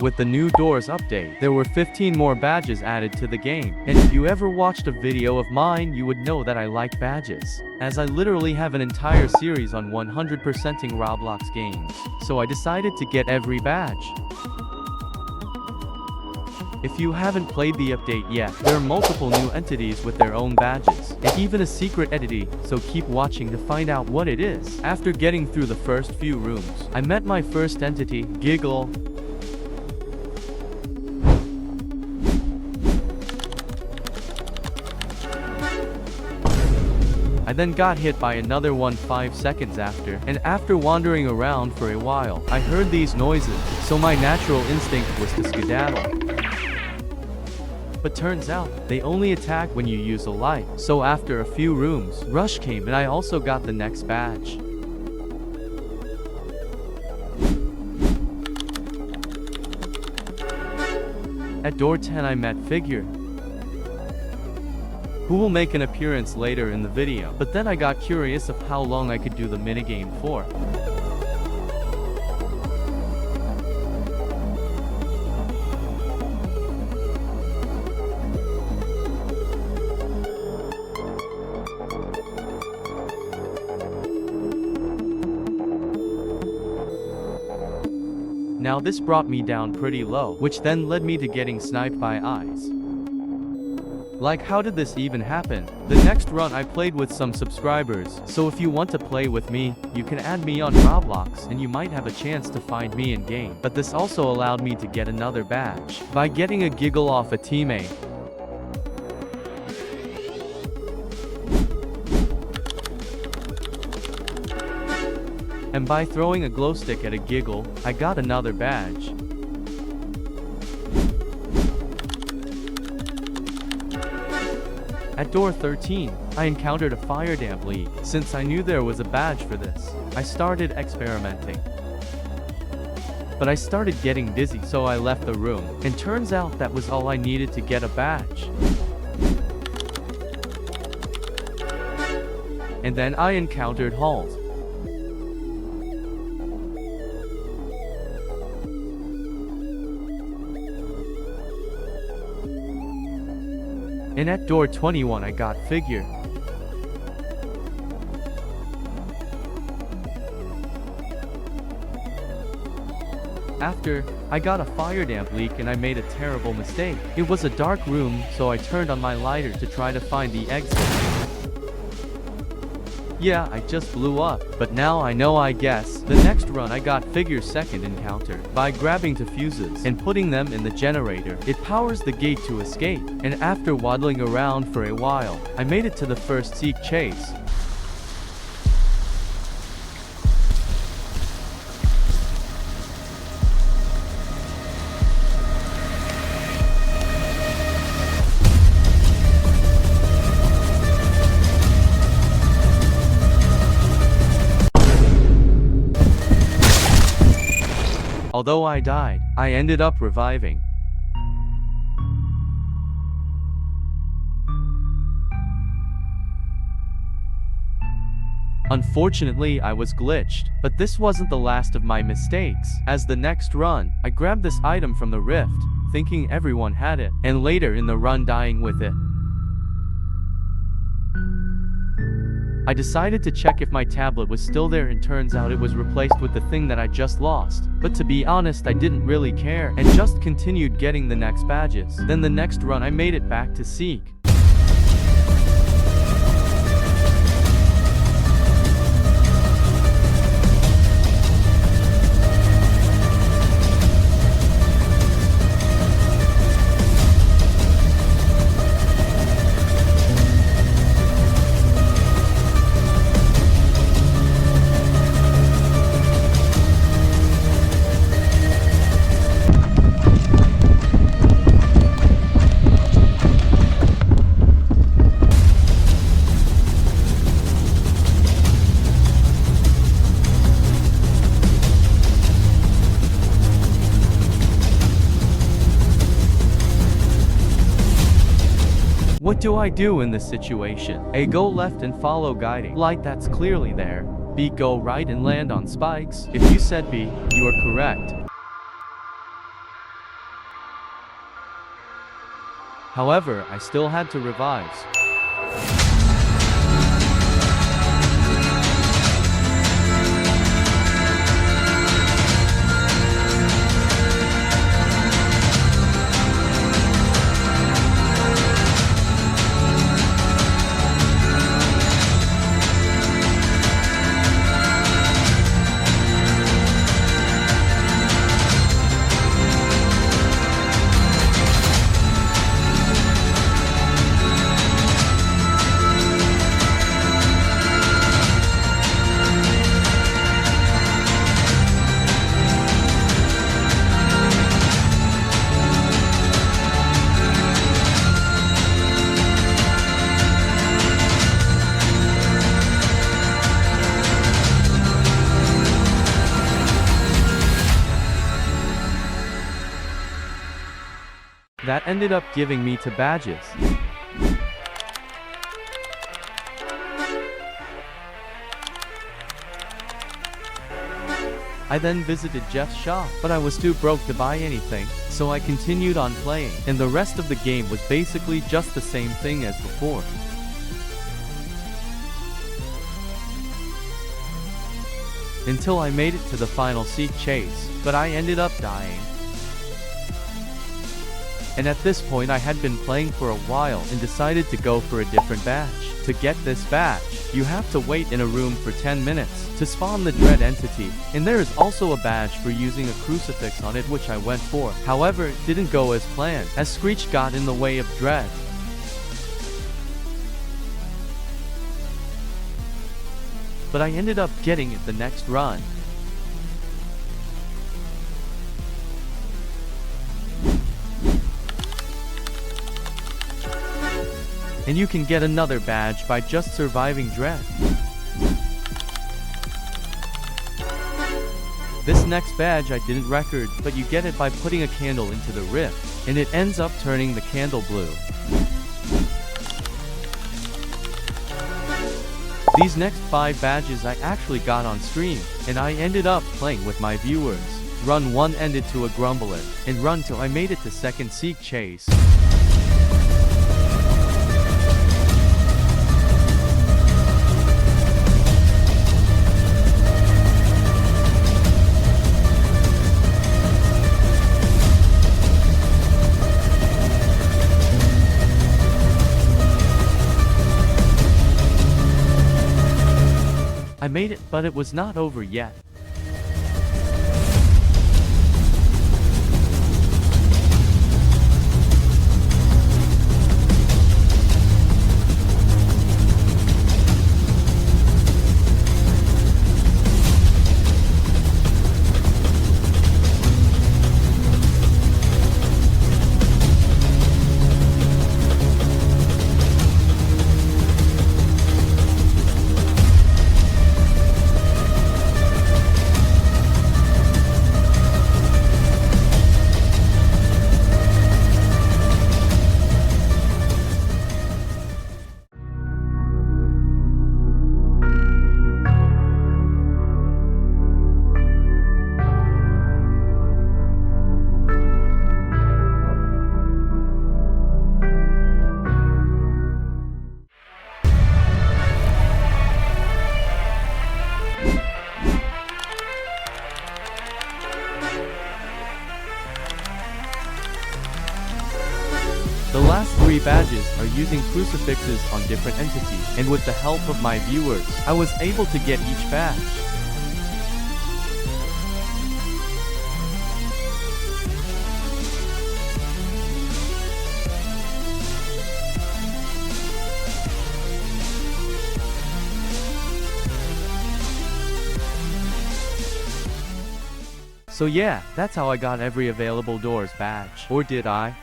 With the new Doors update, there were 15 more badges added to the game. And if you ever watched a video of mine, you would know that I like badges, as I literally have an entire series on 100%ing Roblox games. So I decided to get every badge. If you haven't played the update yet, there are multiple new entities with their own badges, and even a secret entity, so keep watching to find out what it is. After getting through the first few rooms, I met my first entity, Giggle. I then got hit by another one 5 seconds after, and after wandering around for a while, I heard these noises, so my natural instinct was to skedaddle. But turns out, they only attack when you use a light, so after a few rooms, Rush came and I also got the next badge. At door 10 I met Figure, who will make an appearance later in the video, but then I got curious of how long I could do the minigame for. Now this brought me down pretty low, which then led me to getting sniped by eyes. Like, how did this even happen? The next run I played with some subscribers, so if you want to play with me, you can add me on Roblox and you might have a chance to find me in game. But this also allowed me to get another badge by getting a Giggle off a teammate. And by throwing a glow stick at a Giggle, I got another badge. At door 13, I encountered a fire damp leak. Since I knew there was a badge for this, I started experimenting. But I started getting dizzy, so I left the room, and turns out that was all I needed to get a badge. And then I encountered Halt. And at door 21 I got Figure. After, I got a fire damp leak and I made a terrible mistake. It was a dark room, so I turned on my lighter to try to find the exit. Yeah, I just blew up, but now I know, I guess. The next run I got Figure's second encounter by grabbing two fuses and putting them in the generator. It powers the gate to escape, and after waddling around for a while, I made it to the first Seek chase. Although I died, I ended up reviving. Unfortunately, I was glitched, but this wasn't the last of my mistakes. As the next run, I grabbed this item from the rift, thinking everyone had it, and later in the run dying with it. I decided to check if my tablet was still there, and turns out it was replaced with the thing that I just lost. But to be honest, I didn't really care, and just continued getting the next badges. Then the next run I made it back to Seek. What do I do in this situation? A. Go left and follow guiding light that's clearly there. B. Go right and land on spikes. If you said B, you are correct. However, I still had to revise. That ended up giving me 2 badges. I then visited Jeff's shop, but I was too broke to buy anything, so I continued on playing, and the rest of the game was basically just the same thing as before. Until I made it to the final Seek Chase, but I ended up dying. And at this point I had been playing for a while and decided to go for a different badge. To get this badge, you have to wait in a room for 10 minutes to spawn the Dread entity, and there is also a badge for using a crucifix on it, which I went for. However, it didn't go as planned, as Screech got in the way of Dread. But I ended up getting it the next run. And you can get another badge by just surviving Dread. This next badge I didn't record, but you get it by putting a candle into the rift, and it ends up turning the candle blue. These next 5 badges I actually got on stream, and I ended up playing with my viewers. Run 1 ended to a Grumbler, and run 2 I made it to second Seek Chase. I made it, but it was not over yet. The last 3 badges are using crucifixes on different entities, and with the help of my viewers, I was able to get each badge. So yeah, that's how I got every available Doors badge. Or did I?